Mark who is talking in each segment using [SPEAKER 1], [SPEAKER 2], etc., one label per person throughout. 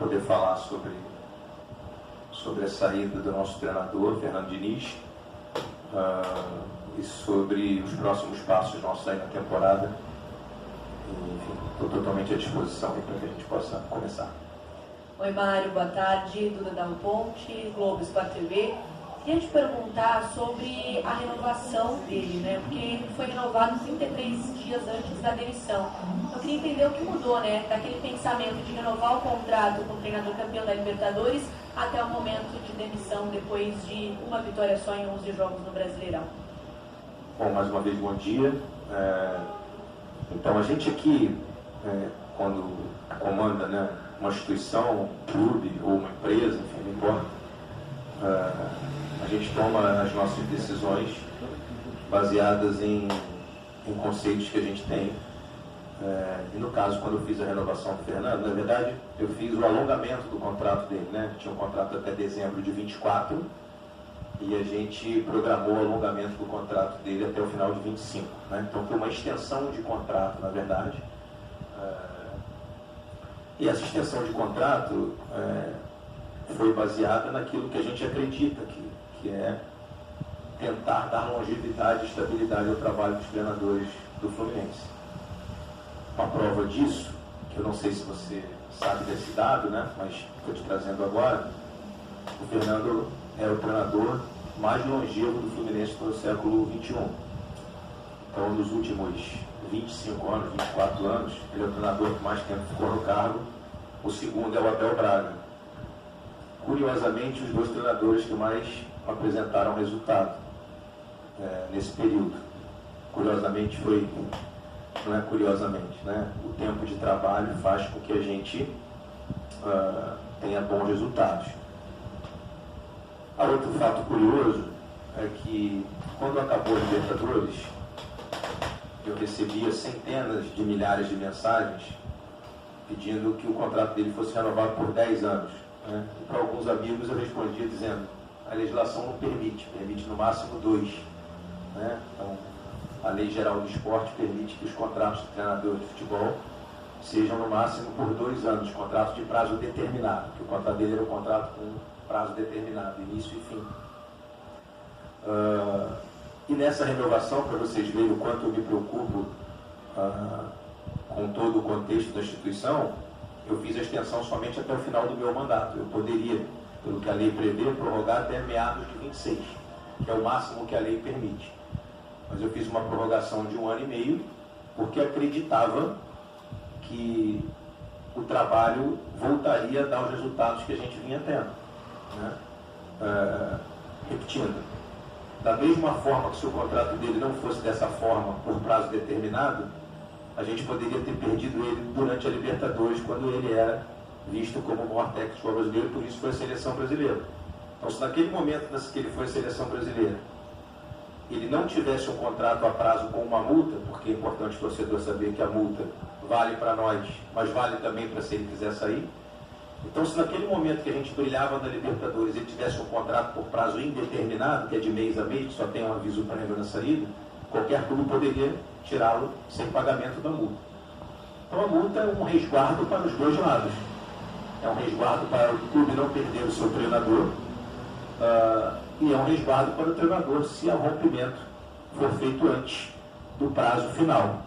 [SPEAKER 1] poder falar sobre a saída do nosso treinador, Fernando Diniz, e sobre os próximos passos nossos aí na temporada. Enfim, estou totalmente à disposição para que a gente possa começar.
[SPEAKER 2] Oi, Mário, boa tarde. Duda Dal Ponte, Globo Sport TV. Queria te perguntar sobre a renovação dele, né? Porque ele foi renovado 33 dias antes da demissão. Eu queria entender o que mudou, né? Daquele pensamento de renovar o contrato com o treinador campeão da Libertadores até o momento de demissão depois de uma vitória só em 11 jogos no Brasileirão.
[SPEAKER 1] Bom, mais uma vez, bom dia. Então, a gente aqui, quando comanda, né, uma instituição, um clube ou uma empresa, enfim, não importa, a gente toma as nossas decisões baseadas em conceitos que a gente tem. E no caso, quando eu fiz a renovação do Fernando, na verdade, eu fiz o alongamento do contrato dele, né? Tinha um contrato até dezembro de 24 e a gente programou o alongamento do contrato dele até o final de 25, né? Então foi uma extensão de contrato, na verdade. E essa extensão de contrato foi baseada naquilo que a gente acredita, que é tentar dar longevidade e estabilidade ao trabalho dos treinadores do Fluminense. Uma prova disso, que eu não sei se você sabe desse dado, né, mas estou te trazendo agora, o Fernando é o treinador mais longevo do Fluminense no século XXI. Então, nos últimos 25 anos, 24 anos, ele é o treinador que mais tempo ficou no cargo. O segundo é o Abel Braga. Curiosamente, os dois treinadores que mais apresentaram resultado nesse período. Curiosamente não é curiosamente, né? O tempo de trabalho faz com que a gente tenha bons resultados. Outro fato curioso é que, quando acabou a Libertadores, eu recebia centenas de milhares de mensagens pedindo que o contrato dele fosse renovado por 10 anos. Né? E para alguns amigos eu respondia dizendo: a legislação não permite no máximo 2. Né? Então, a Lei Geral do Esporte permite que os contratos de treinadores de futebol sejam no máximo por 2 anos, contratos de prazo determinado, que o contrato dele era um contrato com prazo determinado, início e fim. E nessa renovação, para vocês verem o quanto eu me preocupo com todo o contexto da instituição, eu fiz a extensão somente até o final do meu mandato. Eu poderia, pelo que a lei prevê, prorrogar até meados de 26, que é o máximo que a lei permite. Mas eu fiz uma prorrogação de 1 ano e meio, porque acreditava que o trabalho voltaria a dar os resultados que a gente vinha tendo. Né? Repetindo, da mesma forma que se o contrato dele não fosse dessa forma, por prazo determinado, a gente poderia ter perdido ele durante a Libertadores, quando ele era visto como o maior técnico brasileiro, por isso foi a seleção brasileira. Então, se naquele momento que ele foi a seleção brasileira, ele não tivesse um contrato a prazo com uma multa, porque é importante o torcedor saber que a multa vale para nós, mas vale também para se ele quiser sair. Então, se naquele momento que a gente brilhava na Libertadores, ele tivesse um contrato por prazo indeterminado, que é de mês a mês, que só tem um aviso prévio na saída, qualquer clube poderia tirá-lo sem pagamento da multa. Então, a multa é um resguardo para os dois lados. É um resguardo para o clube não perder o seu treinador, e é um resguardo para o treinador se o rompimento for feito antes do prazo final.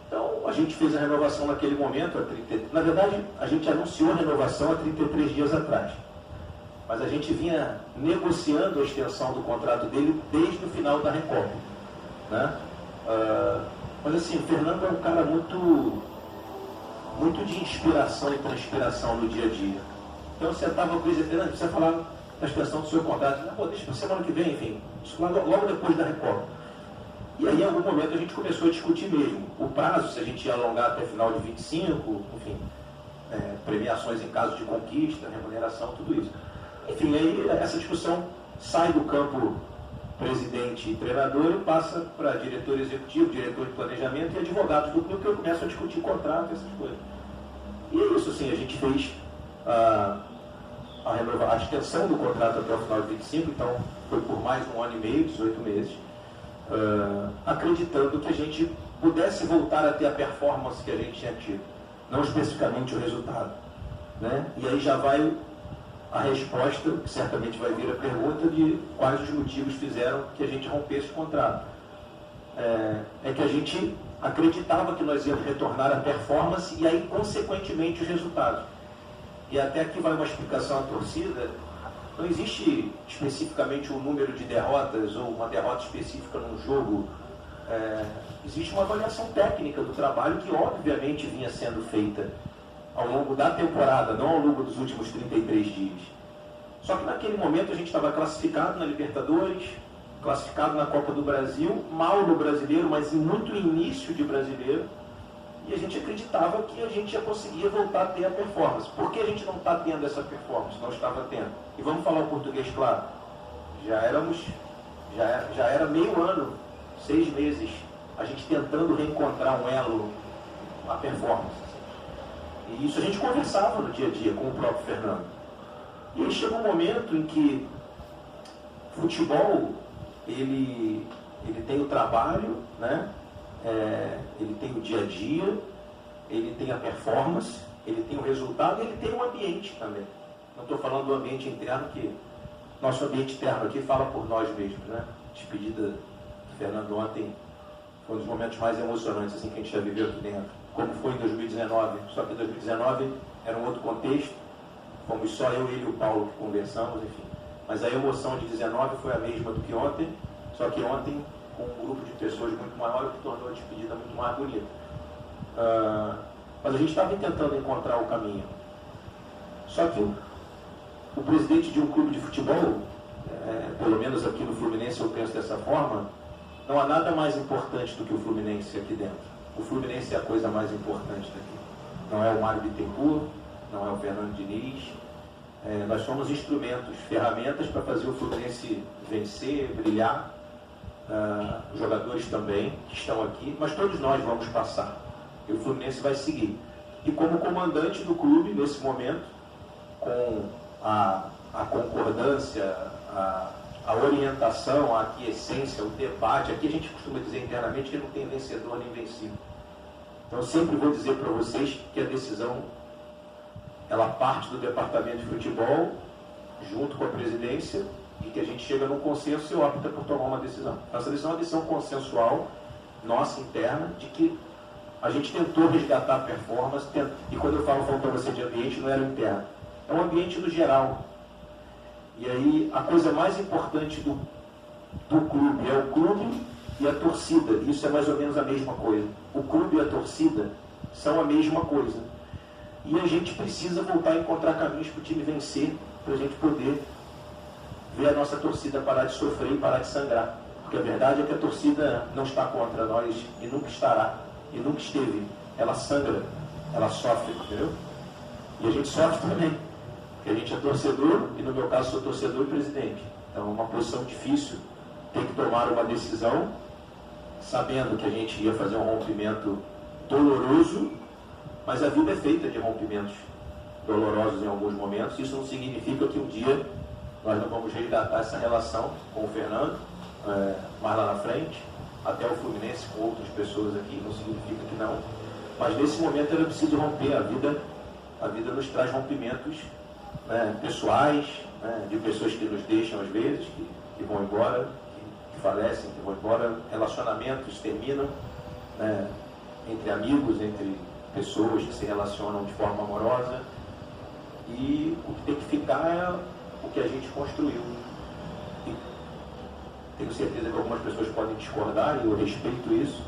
[SPEAKER 1] Então, a gente fez a renovação naquele momento, na verdade, a gente anunciou a renovação há 33 dias atrás. Mas a gente vinha negociando a extensão do contrato dele desde o final da Recopa. Né? Mas assim, o Fernando é um cara muito de inspiração e transpiração no dia a dia. Então, você estava com ele, Fernando, precisa falar da extensão do seu contrato. Não, deixa para semana que vem, enfim, logo depois da Recopa. E aí, em algum momento, a gente começou a discutir mesmo o prazo, se a gente ia alongar até final de 25, enfim, premiações em caso de conquista, remuneração, tudo isso. Enfim, aí essa discussão sai do campo presidente e treinador e passa para diretor executivo, diretor de planejamento e advogados do clube, que eu começo a discutir contrato e essas coisas. E é isso, assim, a gente fez a extensão do contrato até o final de 25, então foi por mais 1 ano e meio, 18 meses, acreditando que a gente pudesse voltar a ter a performance que a gente tinha tido, não especificamente o resultado. né? E aí já vai a resposta, que certamente vai vir a pergunta de quais os motivos fizeram que a gente rompesse o contrato. É que a gente acreditava que nós íamos retornar a performance e aí, consequentemente, os resultados. E até aqui vai uma explicação à torcida. Não existe especificamente um número de derrotas ou uma derrota específica num jogo. Existe uma avaliação técnica do trabalho que, obviamente, vinha sendo feita ao longo da temporada, não ao longo dos últimos 33 dias. Só que naquele momento a gente estava classificado na Libertadores, classificado na Copa do Brasil, mal no Brasileiro, mas em muito início de Brasileiro, e a gente acreditava que a gente já conseguia voltar a ter a performance. Por que a gente não está tendo essa performance? Não estava tendo. E vamos falar o português claro. Já era meio ano, 6 meses, a gente tentando reencontrar um elo, a performance. E isso a gente conversava no dia a dia com o próprio Fernando. E aí chega um momento em que futebol, ele tem o trabalho, né? Ele tem o dia a dia, ele tem a performance, ele tem o resultado e ele tem o ambiente também. Não estou falando do ambiente interno, que nosso ambiente interno aqui fala por nós mesmos, né? A despedida do Fernando ontem foi um dos momentos mais emocionantes assim, que a gente já viveu aqui dentro. Como foi em 2019, só que em 2019 era um outro contexto, fomos só eu, ele e o Paulo que conversamos, enfim. Mas a emoção de 19 foi a mesma do que ontem, só que ontem com um grupo de pessoas muito maior, que tornou a despedida muito mais bonita. Mas a gente estava tentando encontrar o caminho. Só que o presidente de um clube de futebol, pelo menos aqui no Fluminense eu penso dessa forma, não há nada mais importante do que o Fluminense aqui dentro. O Fluminense é a coisa mais importante daqui. Não é o Mário Bittencourt, não é o Fernando Diniz. Nós somos instrumentos, ferramentas para fazer o Fluminense vencer, brilhar. Os jogadores também, que estão aqui, mas todos nós vamos passar. E o Fluminense vai seguir. E como comandante do clube, nesse momento, com a concordância, a orientação, a aquiescência, o debate, aqui a gente costuma dizer internamente que não tem vencedor nem vencido. Então eu sempre vou dizer para vocês que a decisão, ela parte do departamento de futebol, junto com a presidência, e que a gente chega num consenso e opta por tomar uma decisão. Essa decisão é uma decisão consensual, nossa, interna, de que a gente tentou resgatar a performance, e quando eu falo para você de ambiente, não era interno, é um ambiente no geral. E aí, a coisa mais importante do clube é o clube e a torcida. Isso é mais ou menos a mesma coisa. O clube e a torcida são a mesma coisa. E a gente precisa voltar a encontrar caminhos para o time vencer, para a gente poder ver a nossa torcida parar de sofrer e parar de sangrar. Porque a verdade é que a torcida não está contra nós e nunca estará, e nunca esteve. Ela sangra, ela sofre, entendeu? E a gente sofre também. Porque a gente é torcedor, e no meu caso sou torcedor e presidente. Então é uma posição difícil, ter que tomar uma decisão, sabendo que a gente ia fazer um rompimento doloroso, mas a vida é feita de rompimentos dolorosos em alguns momentos. Isso não significa que um dia nós não vamos resgatar essa relação com o Fernando, mais lá na frente, até o Fluminense com outras pessoas aqui, não significa que não. Mas nesse momento era preciso romper. A vida nos traz rompimentos pessoais, de pessoas que nos deixam às vezes, que vão embora, que falecem, que vão embora, relacionamentos terminam, entre amigos, entre pessoas que se relacionam de forma amorosa, e o que tem que ficar é o que a gente construiu. E tenho certeza que algumas pessoas podem discordar, e eu respeito isso,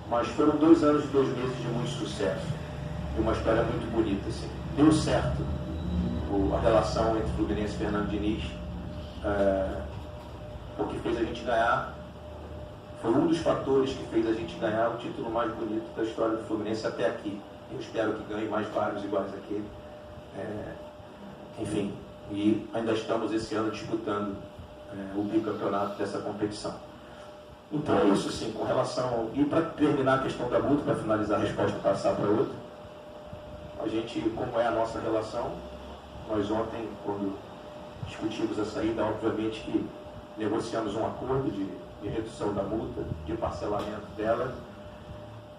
[SPEAKER 1] mas foram 2 anos e 2 meses de muito sucesso, e uma história muito bonita, assim. Deu certo a relação entre Fluminense e Fernando Diniz, porque fez a gente ganhar, foi um dos fatores que fez a gente ganhar o título mais bonito da história do Fluminense até aqui. Eu espero que ganhe mais vários iguais àquele. Enfim, e ainda estamos esse ano disputando o bicampeonato dessa competição. Então é isso, assim, com relação... E para terminar a questão da multa, para finalizar a resposta e passar para outra, a gente, como é a nossa relação, nós ontem, quando discutimos a saída, obviamente que negociamos um acordo de redução da multa, de parcelamento dela,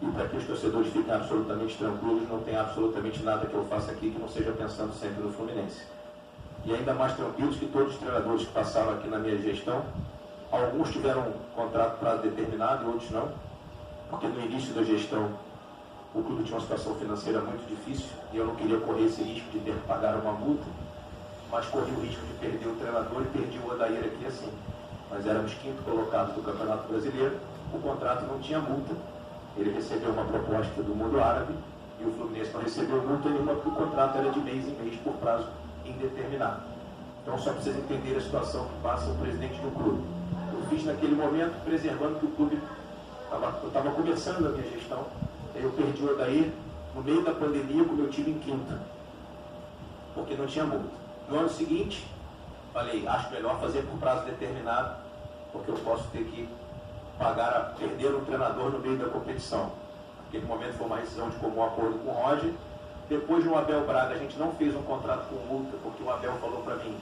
[SPEAKER 1] E para que os torcedores fiquem absolutamente tranquilos, não tem absolutamente nada que eu faça aqui que não seja pensando sempre no Fluminense. E ainda mais tranquilos que todos os treinadores que passaram aqui na minha gestão, alguns tiveram um contrato prazo determinado e outros não, porque no início da gestão o clube tinha uma situação financeira muito difícil e eu não queria correr esse risco de ter que pagar uma multa, mas corri o risco de perder o treinador e perdi o Odair aqui assim. Nós éramos quinto colocados do Campeonato Brasileiro, o contrato não tinha multa, ele recebeu uma proposta do mundo árabe e o Fluminense não recebeu multa nenhuma porque o contrato era de mês em mês por prazo indeterminado. Então só para vocês entenderem a situação que passa o presidente do clube. Eu fiz naquele momento preservando que o clube estava começando a minha gestão, aí eu perdi o Odair no meio da pandemia com o meu time em quinto, porque não tinha multa. No ano seguinte, falei, acho melhor fazer por prazo determinado, porque eu posso ter que perder um treinador no meio da competição. Naquele momento foi uma decisão de comum acordo com o Roger. Depois de um Abel Braga, a gente não fez um contrato com multa, porque o Abel falou para mim,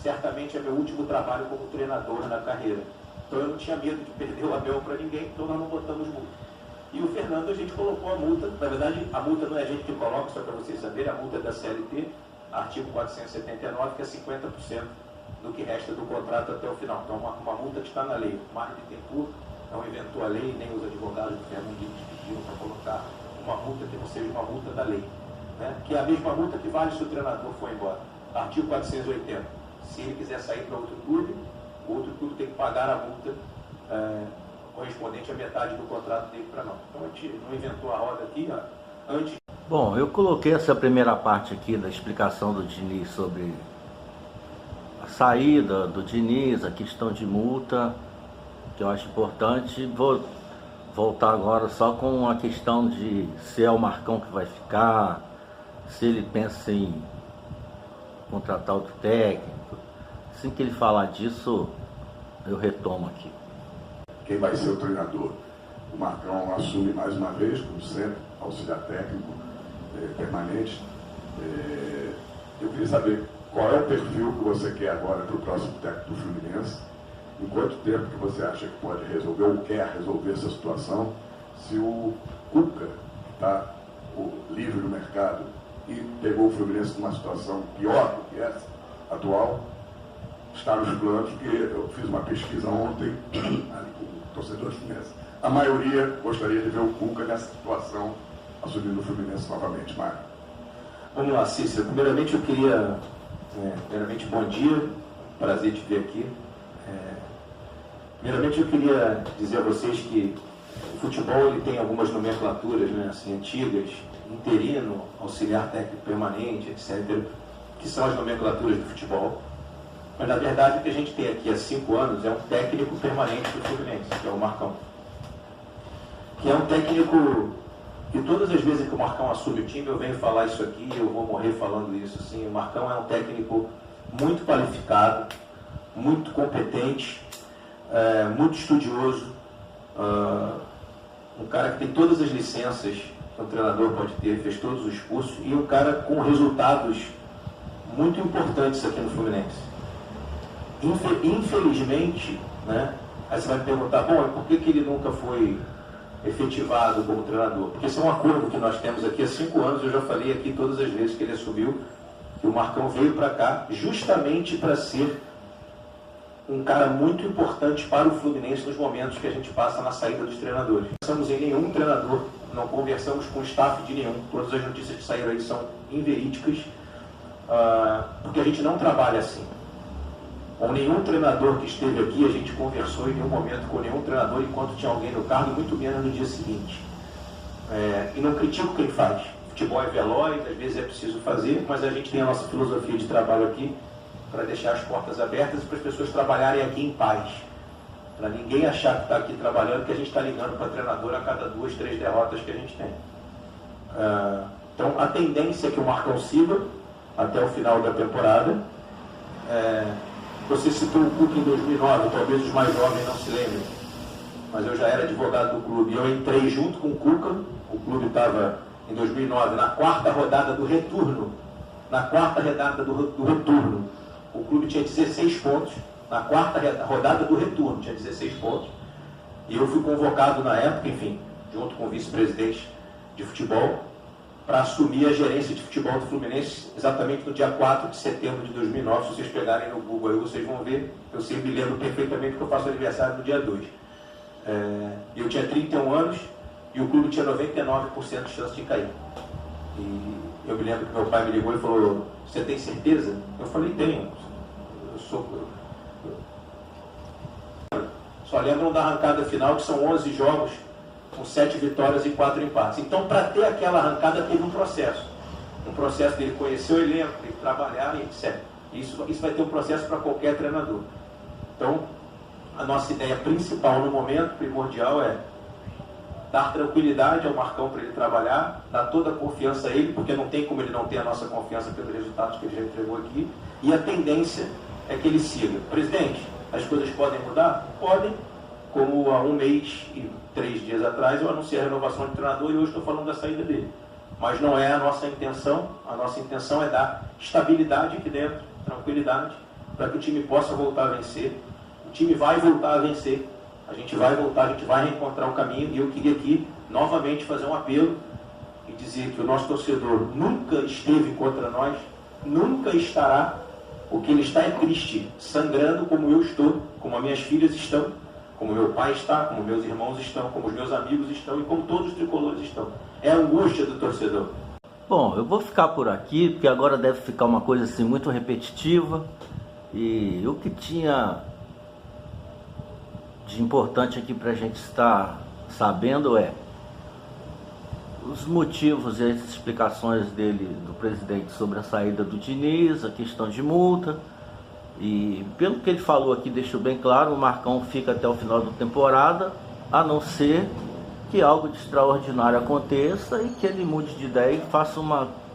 [SPEAKER 1] certamente é meu último trabalho como treinador na carreira. Então eu não tinha medo de perder o Abel para ninguém, então nós não botamos multa. E o Fernando, a gente colocou a multa, na verdade a multa não é a gente que coloca, só para vocês saberem, a multa é da CLT, artigo 479, que é 50% do que resta do contrato até o final. Então uma multa que está na lei. O Mário Bittencourt não inventou a lei, nem os advogados do Fernando pediram para colocar uma multa que não seja uma multa da lei, né? Que é a mesma multa que vale se o treinador for embora. Artigo 480. Se ele quiser sair para outro clube, o outro clube tem que pagar a multa correspondente à metade do contrato dele para nós. Então a gente não inventou a roda aqui antes.
[SPEAKER 3] Bom, eu coloquei essa primeira parte aqui da explicação do Diniz sobre a saída do Diniz, a questão de multa, que eu acho importante. Vou voltar agora só com a questão de se é o Marcão que vai ficar, se ele pensa em contratar outro técnico. Assim que ele falar disso, eu retomo aqui.
[SPEAKER 4] Quem vai ser o treinador? O Marcão assume mais uma vez, como sempre, auxiliar técnico permanente. Eu queria saber qual é o perfil que você quer agora para o próximo técnico do Fluminense, em quanto tempo que você acha que pode resolver ou quer resolver essa situação, se o Cuca, que está livre no mercado e pegou o Fluminense numa situação pior do que essa atual, está nos planos, porque eu fiz uma pesquisa ontem ali com torcedores fluminenses. A maioria gostaria de ver o Cuca nessa situação, assumindo o Fluminense novamente. Mário.
[SPEAKER 1] Vamos lá, Cícero. Primeiramente eu queria, bom dia, prazer te ver aqui. Primeiramente eu queria dizer a vocês que o futebol ele tem algumas nomenclaturas, né, assim, antigas, interino, auxiliar técnico permanente, etc., que são as nomenclaturas do futebol. Mas, na verdade, o que a gente tem aqui há 5 anos é um técnico permanente do Fluminense, que é o Marcão. Que é um técnico que todas as vezes que o Marcão assume o time, eu venho falar isso aqui, eu vou morrer falando isso. Assim, o Marcão é um técnico muito qualificado, muito competente, muito estudioso, um cara que tem todas as licenças que um treinador pode ter, fez todos os cursos, e um cara com resultados muito importantes aqui no Fluminense. Infelizmente, né, aí você vai me perguntar, bom, e por que ele nunca foi efetivado como treinador? Porque esse é um acordo que nós temos aqui há 5 anos, eu já falei aqui todas as vezes que ele assumiu, que o Marcão veio para cá justamente para ser um cara muito importante para o Fluminense nos momentos que a gente passa na saída dos treinadores. Não conversamos em nenhum treinador, não conversamos com o staff de nenhum, todas as notícias que saíram aí são inverídicas, porque a gente não trabalha assim. Com nenhum treinador que esteve aqui, a gente conversou em nenhum momento com nenhum treinador enquanto tinha alguém no cargo, muito menos no dia seguinte. E não critico quem faz. Futebol é veloz, às vezes é preciso fazer, mas a gente tem a nossa filosofia de trabalho aqui para deixar as portas abertas e para as pessoas trabalharem aqui em paz. Para ninguém achar que está aqui trabalhando, que a gente está ligando para treinador a cada 2, 3 derrotas que a gente tem. Então, a tendência é que o Marcão siga até o final da temporada. Você citou o Cuca em 2009, talvez os mais jovens não se lembrem, mas eu já era advogado do clube. Eu entrei junto com o Cuca, o clube estava em 2009 na 4ª rodada do retorno. Na 4ª rodada do retorno, o clube tinha 16 pontos. Na 4ª rodada do retorno tinha 16 pontos. E eu fui convocado na época, enfim, junto com o vice-presidente de futebol, para assumir a gerência de futebol do Fluminense exatamente no dia 4 de setembro de 2009. Se vocês pegarem no Google aí, vocês vão ver. Eu sempre me lembro perfeitamente que eu faço aniversário no dia 2. Eu tinha 31 anos e o clube tinha 99% de chance de cair. E eu me lembro que meu pai me ligou e falou: você tem certeza? Eu falei: tenho. Só lembram da arrancada final, que são 11 jogos com 7 vitórias e 4 empates. Então, para ter aquela arrancada, teve um processo. Um processo dele conhecer o elenco, dele trabalhar e etc. Isso vai ter um processo para qualquer treinador. Então, a nossa ideia principal no momento, primordial, é dar tranquilidade ao Marcão para ele trabalhar, dar toda a confiança a ele, porque não tem como ele não ter a nossa confiança pelos resultados que ele já entregou aqui, e a tendência é que ele siga. Presidente, as coisas podem mudar? Podem, como há 1 mês e 3 dias atrás eu anunciei a renovação de treinador e hoje estou falando da saída dele. Mas não é a nossa intenção é dar estabilidade aqui dentro, tranquilidade, para que o time possa voltar a vencer. O time vai voltar a vencer, a gente vai voltar, a gente vai reencontrar o caminho, e eu queria aqui novamente fazer um apelo e dizer que o nosso torcedor nunca esteve contra nós, nunca estará, o que ele está é triste, sangrando como eu estou, como as minhas filhas estão, como meu pai está, como meus irmãos estão, como os meus amigos estão e como todos os tricolores estão. É a angústia do torcedor.
[SPEAKER 3] Bom, eu vou ficar por aqui, porque agora deve ficar uma coisa assim muito repetitiva, e o que tinha de importante aqui para a gente estar sabendo é os motivos e as explicações do presidente sobre a saída do Diniz, a questão de multa. E pelo que ele falou aqui, deixou bem claro, o Marcão fica até o final da temporada, a não ser que algo de extraordinário aconteça e que ele mude de ideia e faça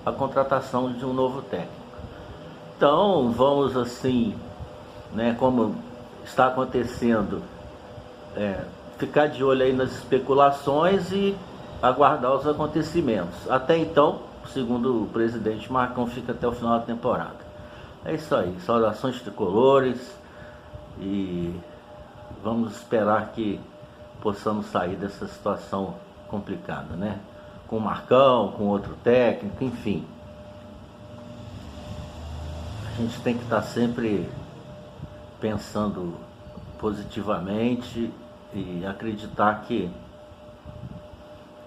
[SPEAKER 3] a contratação de um novo técnico. Então vamos assim, né, como está acontecendo, ficar de olho aí nas especulações e aguardar os acontecimentos. Até então, segundo o presidente, Marcão fica até o final da temporada. É isso aí, saudações tricolores, e vamos esperar que possamos sair dessa situação complicada, né? Com o Marcão, com outro técnico, enfim. A gente tem que estar sempre pensando positivamente e acreditar que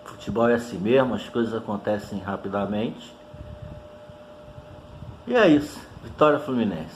[SPEAKER 3] futebol é assim mesmo, as coisas acontecem rapidamente. E é isso. Vitória Fluminense.